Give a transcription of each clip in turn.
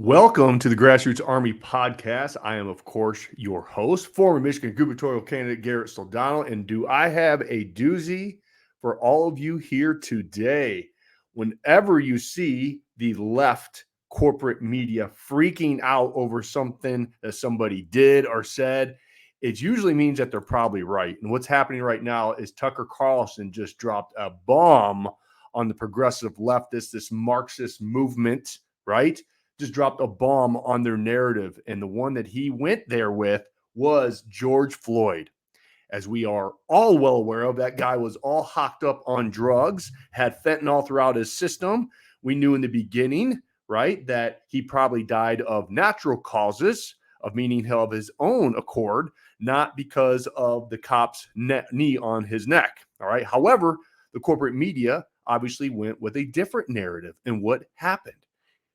Welcome to the Grassroots Army podcast. I am, of course, your host, former Michigan gubernatorial candidate Garrett Soldano. And do I have a doozy for all of you here today? Whenever you see the left corporate media freaking out over something that somebody did or said, it usually means that they're probably right. And what's happening right now is Tucker Carlson just dropped a bomb on the progressive leftists, this Marxist movement, right? Just dropped a bomb on their narrative. And the one that he went there with was George Floyd. As we are all well aware of, that guy was all hocked up on drugs, had fentanyl throughout his system. We knew in the beginning, right, that he probably died of natural causes, of meaning of his own accord, not because of the cop's knee on his neck. All right. However, the corporate media obviously went with a different narrative. And what happened?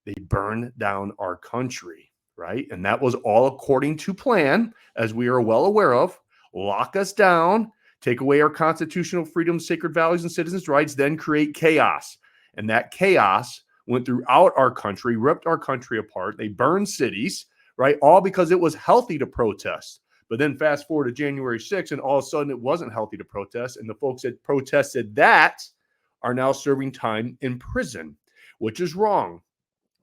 They burned down our country, right? And that was all according to plan, as we are well aware of. Lock us down, take away our constitutional freedoms, sacred values, and citizens' rights, then create chaos. And that chaos went throughout our country, ripped our country apart. They burned cities, right? All because it was healthy to protest. But then fast forward to January 6th, and all of a sudden it wasn't healthy to protest. And the folks that protested that are now serving time in prison, which is wrong.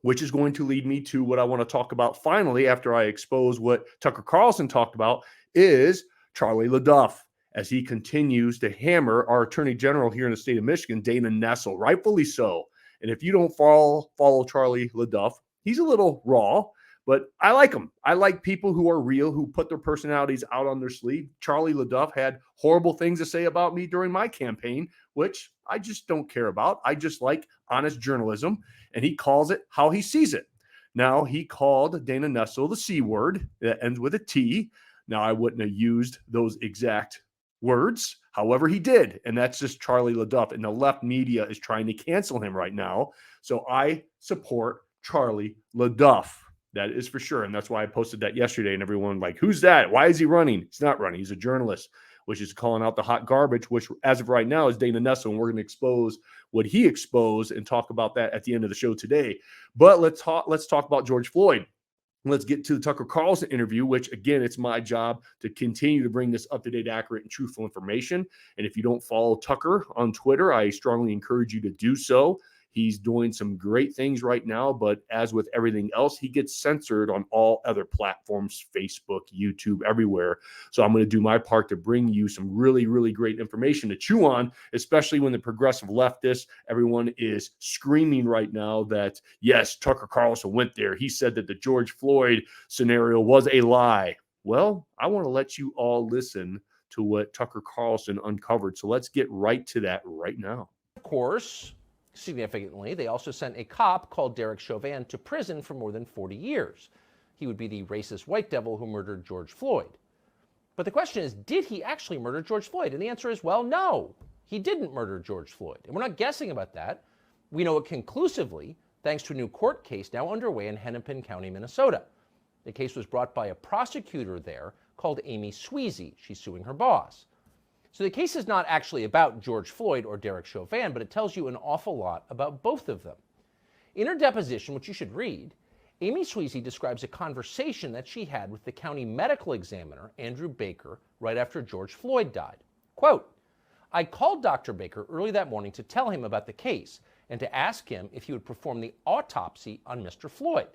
Which is going to lead me to what I want to talk about finally after I expose what Tucker Carlson talked about is Charlie LaDuff, as he continues to hammer our Attorney General here in the state of Michigan, Dana Nessel, rightfully so. And if you don't follow Charlie LaDuff, he's a little raw, but I like him. I like people who are real, who put their personalities out on their sleeve. Charlie LaDuff had horrible things to say about me during my campaign, which I just don't care about. I just like honest journalism, and he calls it how he sees it. Now, he called Dana Nessel the C word that ends with a T. Now, I wouldn't have used those exact words. However, he did, and that's just Charlie LaDuff, and the left media is trying to cancel him right now. So I support Charlie LaDuff. That is for sure, and that's why I posted that yesterday, and everyone like, who's that? Why is he running? He's not running. He's a journalist, which is calling out the hot garbage, which as of right now is Dana Nessel, and we're going to expose what he exposed and talk about that at the end of the show today. But let's talk about George Floyd. Let's get to the Tucker Carlson interview, which, again, it's my job to continue to bring this up-to-date, accurate, and truthful information. And if you don't follow Tucker on Twitter, I strongly encourage you to do so. He's doing some great things right now, but as with everything else, he gets censored on all other platforms, Facebook, YouTube, everywhere. So I'm going to do my part to bring you some really, really great information to chew on, especially when the progressive leftists, everyone is screaming right now that, yes, Tucker Carlson went there. He said that the George Floyd scenario was a lie. Well, I want to let you all listen to what Tucker Carlson uncovered. So let's get right to that right now. Of course, significantly, they also sent a cop called Derek Chauvin to prison for more than 40 years. He would be the racist white devil who murdered George Floyd. But the question is, did he actually murder George Floyd? And the answer is, well, no, he didn't murder George Floyd. And we're not guessing about that. We know it conclusively thanks to a new court case now underway in Hennepin County, Minnesota. The case was brought by a prosecutor there called Amy Sweezy. She's suing her boss. So the case is not actually about George Floyd or Derek Chauvin, but it tells you an awful lot about both of them. In her deposition, which you should read, Amy Sweezy describes a conversation that she had with the county medical examiner, Andrew Baker, right after George Floyd died. Quote, "I called Dr. Baker early that morning to tell him about the case and to ask him if he would perform the autopsy on Mr. Floyd."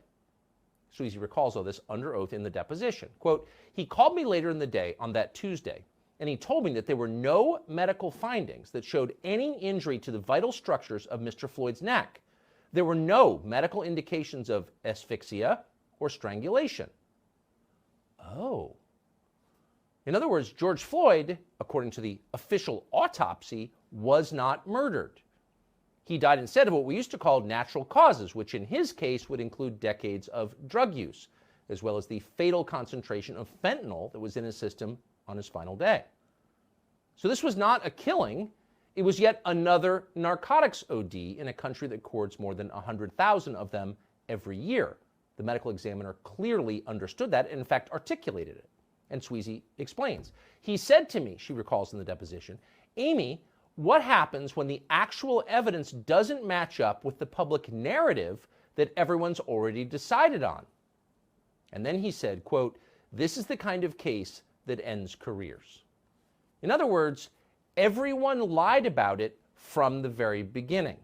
Sweezy recalls all this under oath in the deposition. Quote, "He called me later in the day on that Tuesday, and he told me that there were no medical findings that showed any injury to the vital structures of Mr. Floyd's neck. There were no medical indications of asphyxia or strangulation." Oh. In other words, George Floyd, according to the official autopsy, was not murdered. He died instead of what we used to call natural causes, which in his case would include decades of drug use, as well as the fatal concentration of fentanyl that was in his system on his final day. So this was not a killing. It was yet another narcotics OD in a country that records more than 100,000 of them every year. The medical examiner clearly understood that and, in fact, articulated it. And Sweezy explains. "He said to me," she recalls in the deposition, "Amy, what happens when the actual evidence doesn't match up with the public narrative that everyone's already decided on. And then he said, quote, "This is the kind of case that ends careers." In other words, everyone lied about it from the very beginning.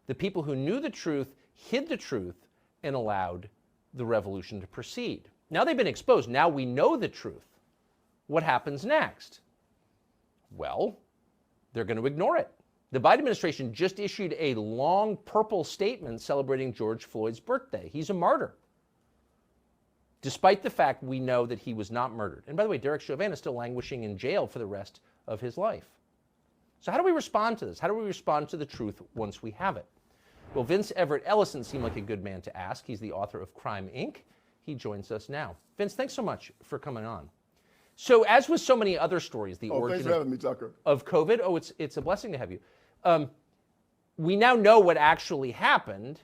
The people who knew the truth hid the truth and allowed the revolution to proceed. Now they've been exposed. Now we know the truth. What happens next? Well, they're going to ignore it. The Biden administration just issued a long purple statement celebrating George Floyd's birthday. He's a martyr, despite the fact we know that he was not murdered. And by the way, Derek Chauvin is still languishing in jail for the rest of his life. So how do we respond to this? How do we respond to the truth once we have it? Well, Vince Everett Ellison seemed like a good man to ask. He's the author of Crime, Inc. He joins us now. Vince, thanks so much for coming on. So as with so many other stories, the origin thanks for having me, Tucker. of COVID, it's a blessing to have you. We now know what actually happened,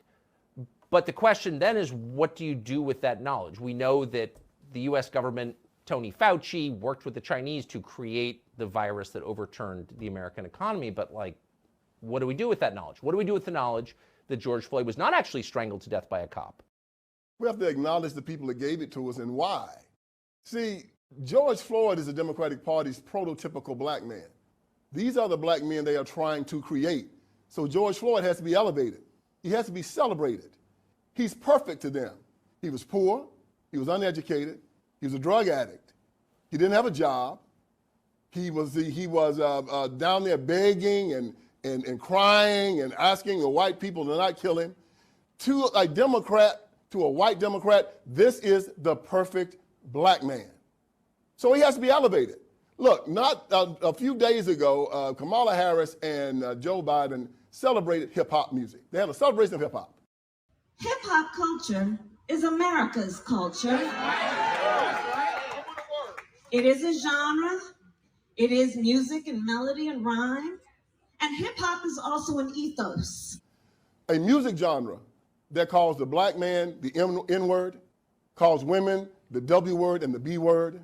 but the question then is, what do you do with that knowledge? We know that the U.S. government, Tony Fauci, worked with the Chinese to create the virus that overturned the American economy, but what do we do with that knowledge? What do we do with the knowledge that George Floyd was not actually strangled to death by a cop? We have to acknowledge the people that gave it to us and why. See, George Floyd is the Democratic Party's prototypical black man. These are the black men they are trying to create. So George Floyd has to be elevated. He has to be celebrated. He's perfect to them. He was poor. He was uneducated. He was a drug addict. He didn't have a job. He was down there begging and crying and asking the white people to not kill him. To a white Democrat, this is the perfect black man. So he has to be elevated. Look, not a few days ago, Kamala Harris and Joe Biden celebrated hip-hop music. They had a celebration of hip-hop. Hip-hop culture is America's culture. It is a genre. It is music and melody and rhyme. And hip-hop is also an ethos. A music genre that calls the black man the N-word, calls women the W word and the B word,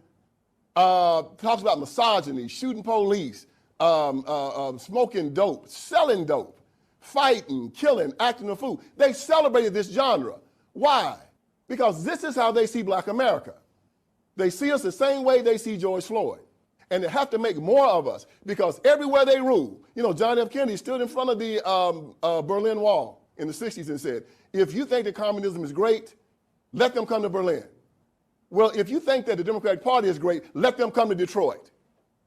talks about misogyny, shooting police, smoking dope, selling dope, fighting, killing, acting a fool. They celebrated this genre. Why? Because this is how they see black America. They see us the same way they see George Floyd. And they have to make more of us because everywhere they rule, John F. Kennedy stood in front of the Berlin Wall in the 60s and said, if you think that communism is great, let them come to Berlin. Well, if you think that the Democratic Party is great, let them come to Detroit.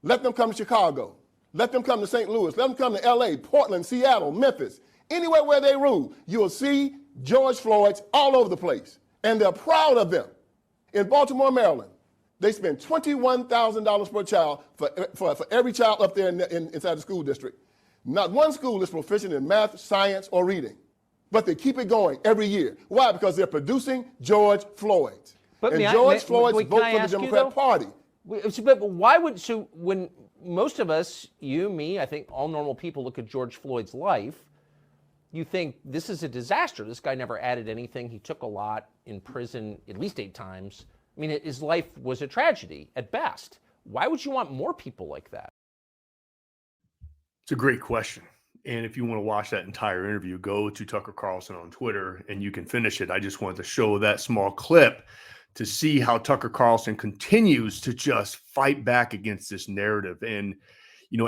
Let them come to Chicago. Let them come to St. Louis. Let them come to L.A., Portland, Seattle, Memphis. Anywhere where they rule, you'll see George Floyd's all over the place. And they're proud of them. In Baltimore, Maryland, they spend $21,000 per child for every child up there inside the school district. Not one school is proficient in math, science, or reading. But they keep it going every year. Why? Because they're producing George Floyd. But and George Floyd's vote for the Democrat Party. But why would, so when most of us, you, me, I think all normal people look at George Floyd's life, you think this is a disaster. This guy never added anything. He took a lot in prison at least 8 times. I mean, his life was a tragedy at best. Why would you want more people like that? It's a great question. And if you want to watch that entire interview, go to Tucker Carlson on Twitter and you can finish it. I just wanted to show that small clip to see how Tucker Carlson continues to just fight back against this narrative. And,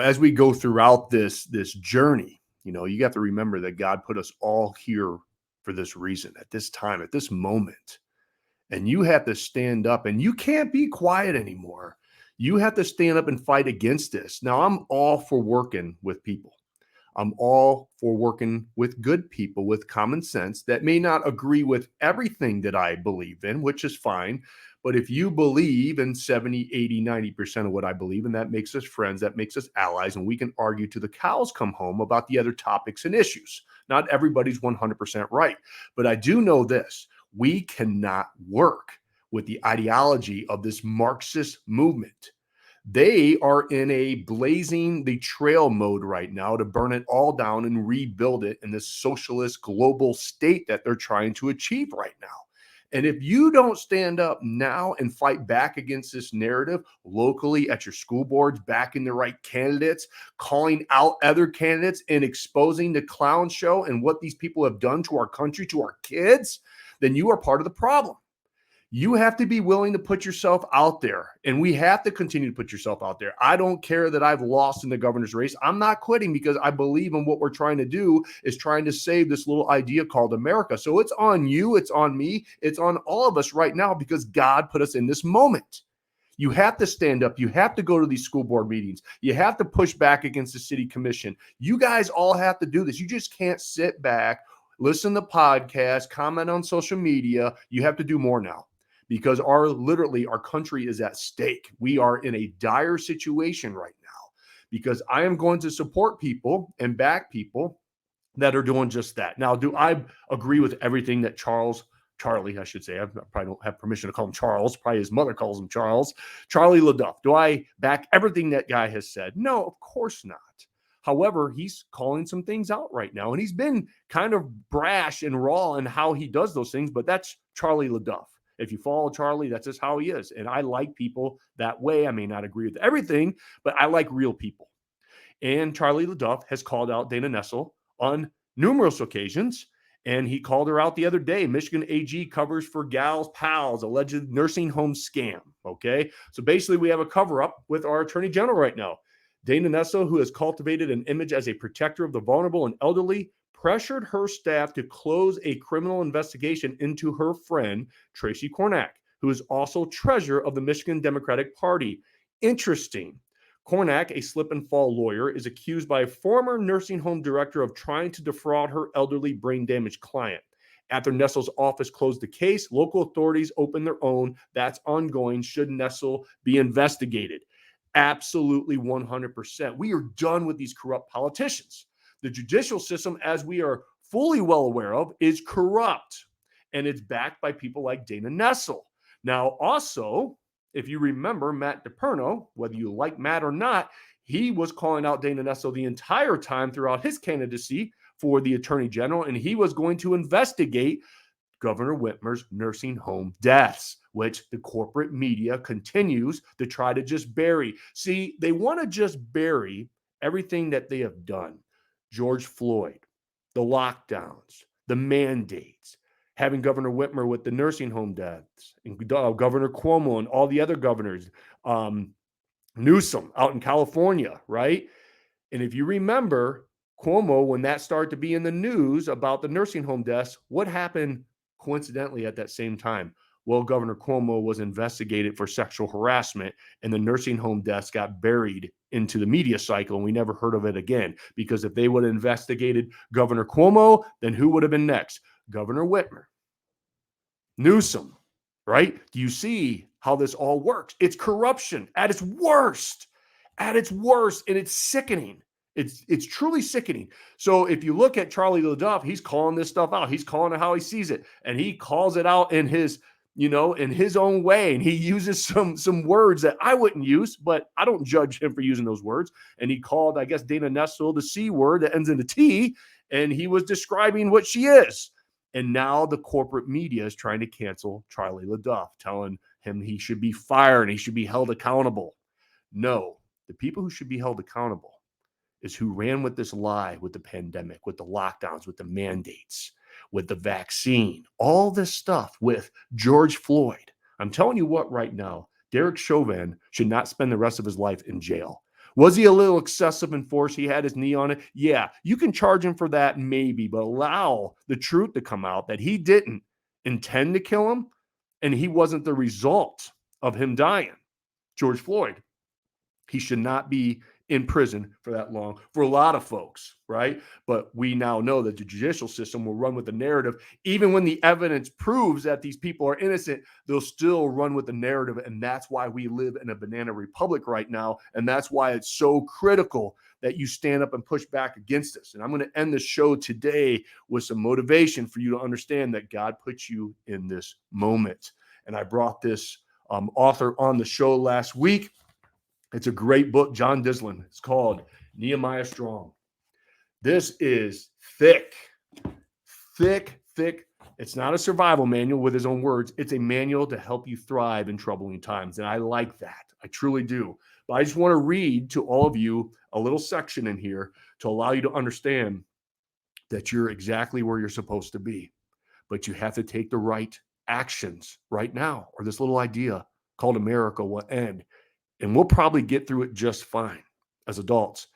as we go throughout this journey, you have to remember that God put us all here for this reason, at this time, at this moment. And you have to stand up and you can't be quiet anymore. You have to stand up and fight against this. Now, I'm all for working with people. I'm all for working with good people with common sense that may not agree with everything that I believe in, which is fine. But if you believe in 70, 80, 90% of what I believe in, that makes us friends, that makes us allies, and we can argue till the cows come home about the other topics and issues. Not everybody's 100% right. But I do know this. We cannot work with the ideology of this Marxist movement. They are in a blazing the trail mode right now to burn it all down and rebuild it in this socialist global state that they're trying to achieve right now. And if you don't stand up now and fight back against this narrative locally at your school boards, backing the right candidates, calling out other candidates and exposing the clown show and what these people have done to our country, to our kids, then you are part of the problem. You have to be willing to put yourself out there, and we have to continue to put yourself out there. I don't care that I've lost in the governor's race. I'm not quitting because I believe in what we're trying to do is trying to save this little idea called America. So it's on you, it's on me, it's on all of us right now because God put us in this moment. You have to stand up. You have to go to these school board meetings. You have to push back against the city commission. You guys all have to do this. You just can't sit back, listen to podcasts, comment on social media. You have to do more now. Because our country is at stake. We are in a dire situation right now because I am going to support people and back people that are doing just that. Now, do I agree with everything that Charlie, I should say, I probably don't have permission to call him Charles, probably his mother calls him Charlie LaDuff. Do I back everything that guy has said? No, of course not. However, he's calling some things out right now, and he's been kind of brash and raw in how he does those things, but that's Charlie LaDuff. If you follow Charlie, that's just how he is. And I like people that way. I may not agree with everything, but I like real people. And Charlie LaDuff has called out Dana Nessel on numerous occasions. And he called her out the other day. Michigan AG covers for Gal's Pals, alleged nursing home scam. Okay. So basically, we have a cover up with our attorney general right now. Dana Nessel, who has cultivated an image as a protector of the vulnerable and elderly, pressured her staff to close a criminal investigation into her friend, Tracy Kornak, who is also treasurer of the Michigan Democratic Party. Interesting. Kornak, a slip and fall lawyer, is accused by a former nursing home director of trying to defraud her elderly brain damaged client. After Nessel's office closed the case, local authorities opened their own. That's ongoing. Should Nessel be investigated? Absolutely 100%. We are done with these corrupt politicians. The judicial system, as we are fully well aware of, is corrupt, and it's backed by people like Dana Nessel. Now, also, if you remember Matt DePerno, whether you like Matt or not, he was calling out Dana Nessel the entire time throughout his candidacy for the attorney general, and he was going to investigate Governor Whitmer's nursing home deaths, which the corporate media continues to try to just bury. See, they want to just bury everything that they have done. George Floyd, the lockdowns, the mandates, having Governor Whitmer with the nursing home deaths, and Governor Cuomo and all the other governors, Newsom out in California, right? And if you remember, Cuomo, when that started to be in the news about the nursing home deaths, what happened coincidentally at that same time? Well, Governor Cuomo was investigated for sexual harassment, and the nursing home deaths got buried into the media cycle, and we never heard of it again. Because if they would have investigated Governor Cuomo, then who would have been next? Governor Whitmer, Newsom, right? Do you see how this all works? It's corruption at its worst, and it's sickening. It's truly sickening. So if you look at Charlie LaDuff, he's calling this stuff out. He's calling it how he sees it, and he calls it out in his own way. And he uses some words that I wouldn't use, but I don't judge him for using those words. And he called, I guess, Dana Nessel the C word that ends in a T, and he was describing what she is. And now the corporate media is trying to cancel Charlie LaDuff, telling him he should be fired and he should be held accountable. No, the people who should be held accountable is who ran with this lie, with the pandemic, with the lockdowns, with the mandates, with the vaccine, all this stuff with George Floyd. I'm telling you what right now, Derek Chauvin should not spend the rest of his life in jail. Was he a little excessive in force? He had his knee on it. Yeah, you can charge him for that maybe, but allow the truth to come out that he didn't intend to kill him and he wasn't the result of him dying. George Floyd, he should not be in prison for that long for a lot of folks, right? But we now know that the judicial system will run with the narrative. Even when the evidence proves that these people are innocent, they'll still run with the narrative. And that's why we live in a banana republic right now. And that's why it's so critical that you stand up and push back against this. And I'm going to end the show today with some motivation for you to understand that God put you in this moment. And I brought this author on the show last week. It's a great book, John Dislin. It's called Nehemiah Strong. This is thick. It's not a survival manual with his own words. It's a manual to help you thrive in troubling times. And I like that. I truly do. But I just want to read to all of you a little section in here to allow you to understand that you're exactly where you're supposed to be. But you have to take the right actions right now, or this little idea called America will end. And we'll probably get through it just fine as adults.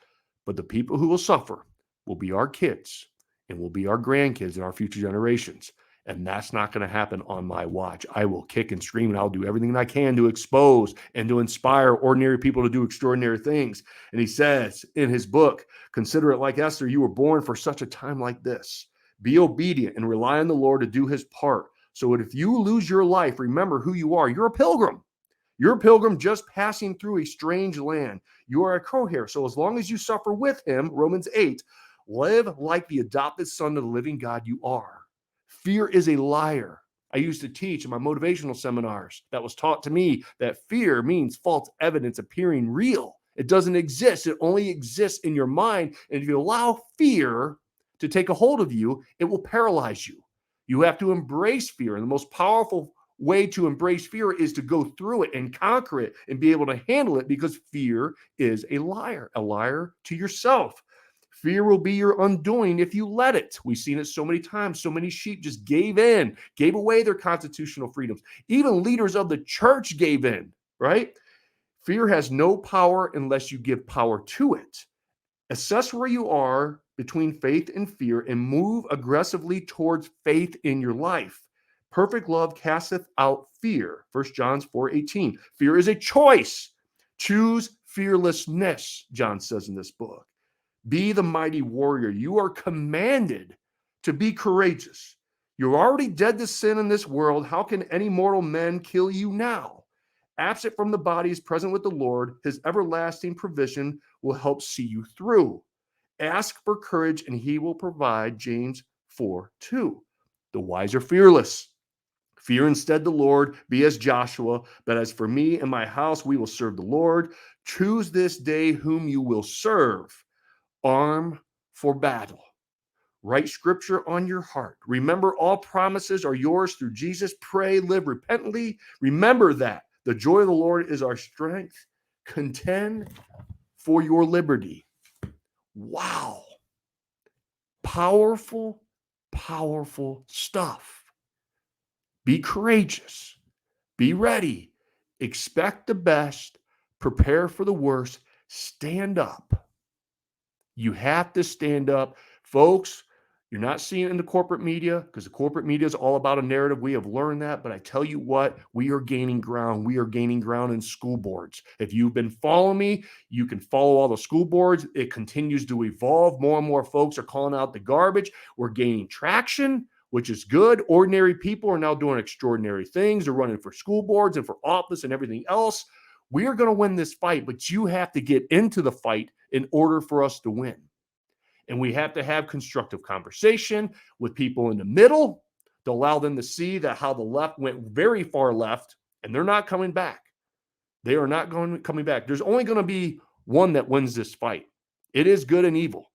But the people who will suffer will be our kids and will be our grandkids and our future generations. And that's not going to happen on my watch. I will kick and scream, and I'll do everything I can to expose and to inspire ordinary people to do extraordinary things. And he says in his book, consider it like Esther, you were born for such a time like this. Be obedient and rely on the Lord to do his part. So that if you lose your life, remember who you are. You're a pilgrim. You're a pilgrim just passing through a strange land. You are a co-heir. So as long as you suffer with him, Romans 8, live like the adopted son of the living God you are. Fear is a liar. I used to teach in my motivational seminars that was taught to me that fear means false evidence appearing real. It doesn't exist. It only exists in your mind. And if you allow fear to take a hold of you, it will paralyze you. You have to embrace fear. And the most powerful way to embrace fear is to go through it and conquer it and be able to handle it, because fear is a liar to yourself. Fear will be your undoing if you let it. We've seen it so many times. So many sheep just gave away their constitutional freedoms. Even leaders of the church gave in, right? Fear has no power unless you give power to it. Assess where you are between faith and fear and move aggressively towards faith in your life. Perfect love casteth out fear. 1 John 4:18. Fear is a choice. Choose fearlessness, John says in this book. Be the mighty warrior. You are commanded to be courageous. You're already dead to sin in this world. How can any mortal men kill you now? Absent from the body is present with the Lord. His everlasting provision will help see you through. Ask for courage and he will provide. James 4:2. The wise are fearless. Fear instead the Lord. Be as Joshua. But as for me and my house, we will serve the Lord. Choose this day whom you will serve. Arm for battle. Write scripture on your heart. Remember, all promises are yours through Jesus. Pray, live repentantly. Remember that. The joy of the Lord is our strength. Contend for your liberty. Wow. Powerful, powerful stuff. Be courageous. Be ready. Expect the best. Prepare for the worst. Stand up. You have to stand up. Folks, you're not seeing it in the corporate media because the corporate media is all about a narrative. We have learned that. But I tell you what, we are gaining ground. We are gaining ground in school boards. If you've been following me, you can follow all the school boards. It continues to evolve. More and more folks are calling out the garbage. We're gaining traction, which is good. Ordinary people are now doing extraordinary things. They're running for school boards and for office and everything else. We are going to win this fight, but you have to get into the fight in order for us to win. And we have to have constructive conversation with people in the middle to allow them to see that how the left went very far left, and they're not coming back. They are not coming back. There's only going to be one that wins this fight. It is good and evil.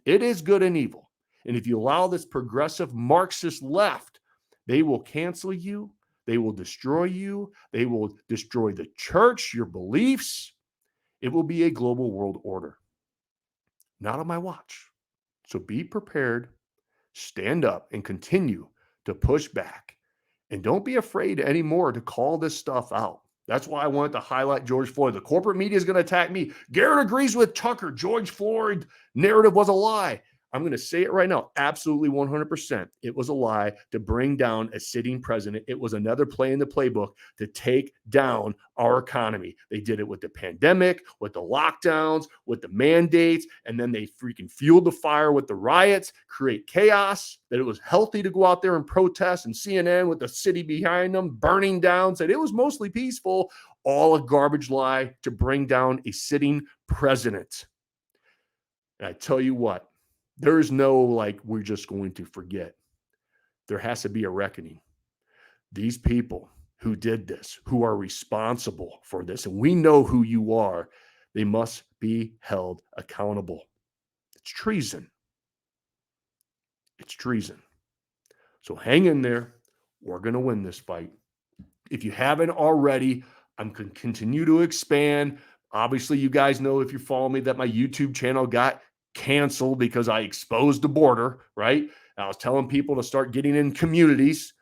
It is good and evil. And if you allow this progressive Marxist left, they will cancel you. They will destroy you. They will destroy the church, your beliefs. It will be a global world order. Not on my watch. So be prepared, stand up, and continue to push back. And don't be afraid anymore to call this stuff out. That's why I wanted to highlight George Floyd. The corporate media is going to attack me. Garrett agrees with Tucker. George Floyd narrative was a lie. I'm going to say it right now. Absolutely 100%. It was a lie to bring down a sitting president. It was another play in the playbook to take down our economy. They did it with the pandemic, with the lockdowns, with the mandates, and then they freaking fueled the fire with the riots, create chaos, that it was healthy to go out there and protest, and CNN with the city behind them burning down said it was mostly peaceful. All a garbage lie to bring down a sitting president. And I tell you what, there is no we're just going to forget. There has to be a reckoning. These people who did this, who are responsible for this, and we know who you are, they must be held accountable. It's treason. It's treason. So hang in there. We're going to win this fight. If you haven't already, I'm going to continue to expand. Obviously, you guys know if you follow me that my YouTube channel got canceled because I exposed the border, right? I was telling people to start getting in communities,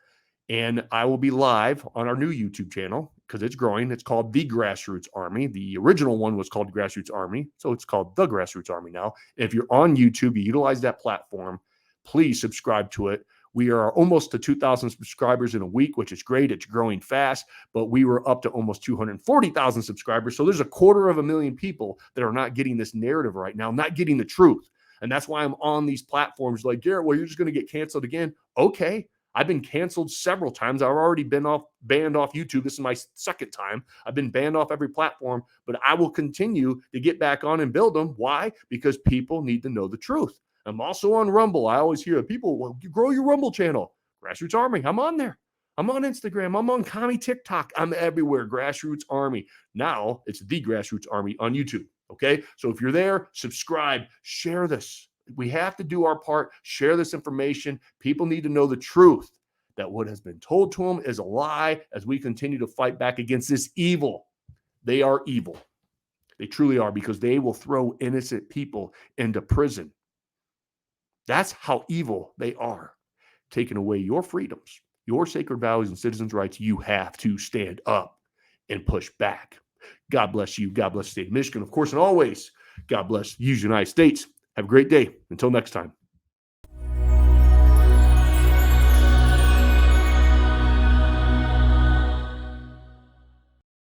and I will be live on our new YouTube channel because it's growing. It's called The Grassroots Army. The original one was called Grassroots Army, so it's called The Grassroots Army now. If you're on YouTube, you utilize that platform, please subscribe to it. We are almost to 2,000 subscribers in a week, which is great. It's growing fast, but we were up to almost 240,000 subscribers. So there's 250,000 people that are not getting this narrative right now, not getting the truth. And that's why I'm on these platforms like, Garrett, well, you're just going to get canceled again. Okay. I've been canceled several times. I've already been banned off YouTube. This is my second time. I've been banned off every platform, but I will continue to get back on and build them. Why? Because people need to know the truth. I'm also on Rumble. I always hear people, well, you grow your Rumble channel. Grassroots Army. I'm on there. I'm on Instagram. I'm on Commie TikTok. I'm everywhere. Grassroots Army. Now it's The Grassroots Army on YouTube. Okay. So if you're there, subscribe, share this. We have to do our part, share this information. People need to know the truth, that what has been told to them is a lie as we continue to fight back against this evil. They are evil. They truly are, because they will throw innocent people into prison. That's how evil they are. Taking away your freedoms, your sacred values and citizens' rights. You have to stand up and push back. God bless you. God bless the state of Michigan, of course, and always. God bless you, United States. Have a great day. Until next time.